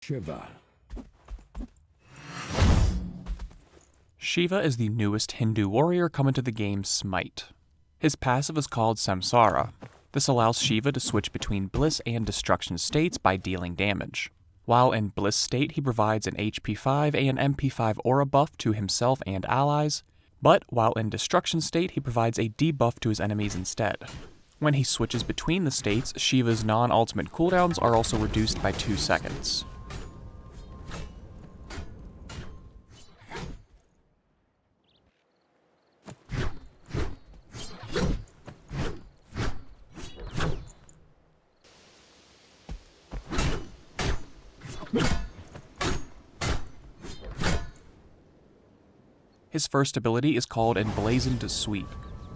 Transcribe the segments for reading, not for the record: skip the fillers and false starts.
Shiva. Shiva is the newest Hindu warrior coming to the game SMITE. His passive is called Samsara. This allows Shiva to switch between bliss and destruction states by dealing damage. While in bliss state, he provides an HP 5 and MP5 aura buff to himself and allies, but while in destruction state, he provides a debuff to his enemies instead. When he switches between the states, Shiva's non-ultimate cooldowns are also reduced by 2 seconds. His first ability is called Emblazoned Sweep.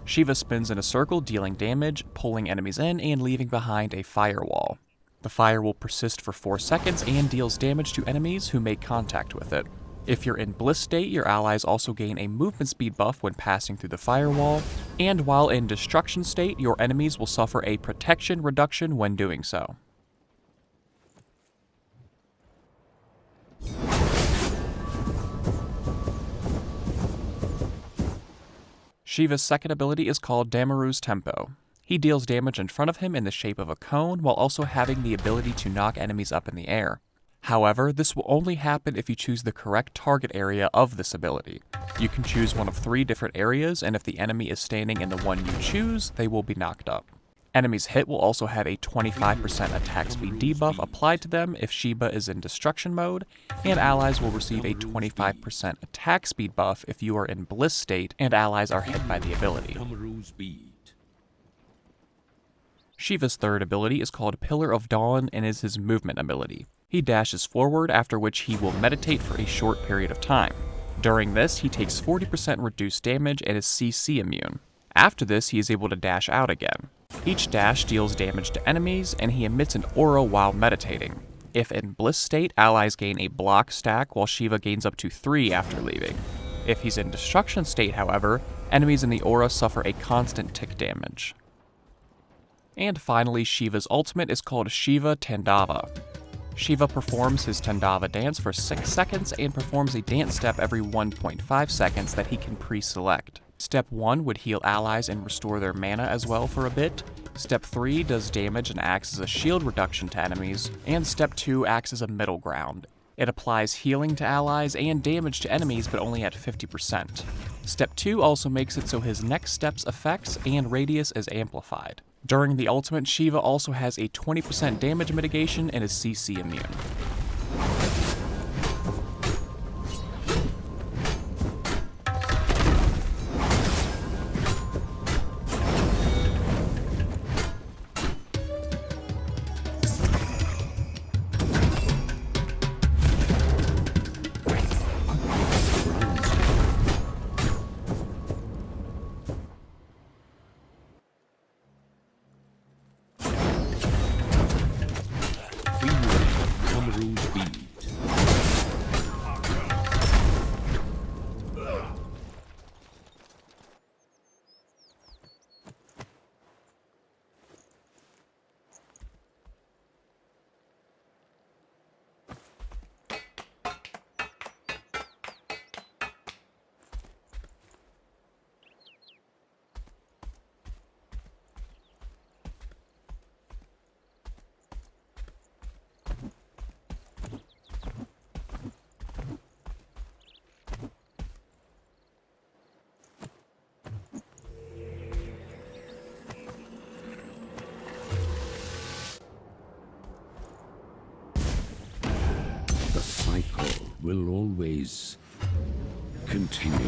Shiva spins in a circle, dealing damage, pulling enemies in, and leaving behind a firewall. The fire will persist for 4 seconds and deals damage to enemies who make contact with it. If you're in bliss state, your allies also gain a movement speed buff when passing through the firewall, and while in destruction state, your enemies will suffer a protection reduction when doing so. Shiva's second ability is called Damaru's Tempo. He deals damage in front of him in the shape of a cone while also having the ability to knock enemies up in the air. However, this will only happen if you choose the correct target area of this ability. You can choose one of 3 different areas, and if the enemy is standing in the one you choose, they will be knocked up. Enemies hit will also have a 25% attack speed debuff applied to them if Shiva is in destruction mode, and allies will receive a 25% attack speed buff if you are in bliss state and allies are hit by the ability. Shiva's third ability is called Pillar of Dawn and is his movement ability. He dashes forward, after which he will meditate for a short period of time. During this, he takes 40% reduced damage and is CC immune. After this, he is able to dash out again. Each dash deals damage to enemies, and he emits an aura while meditating. If in bliss state, allies gain a block stack, while Shiva gains up to 3 after leaving. If he's in destruction state, however, enemies in the aura suffer a constant tick damage. And finally, Shiva's ultimate is called Shiva Tandava. Shiva performs his Tandava dance for 6 seconds and performs a dance step every 1.5 seconds that he can pre-select. Step 1 would heal allies and restore their mana as well for a bit. Step 3 does damage and acts as a shield reduction to enemies, and Step 2 acts as a middle ground. It applies healing to allies and damage to enemies, but only at 50%. Step 2 also makes it so his next step's effects and radius is amplified. During the ultimate, Shiva also has a 20% damage mitigation and is CC immune. The cycle will always continue.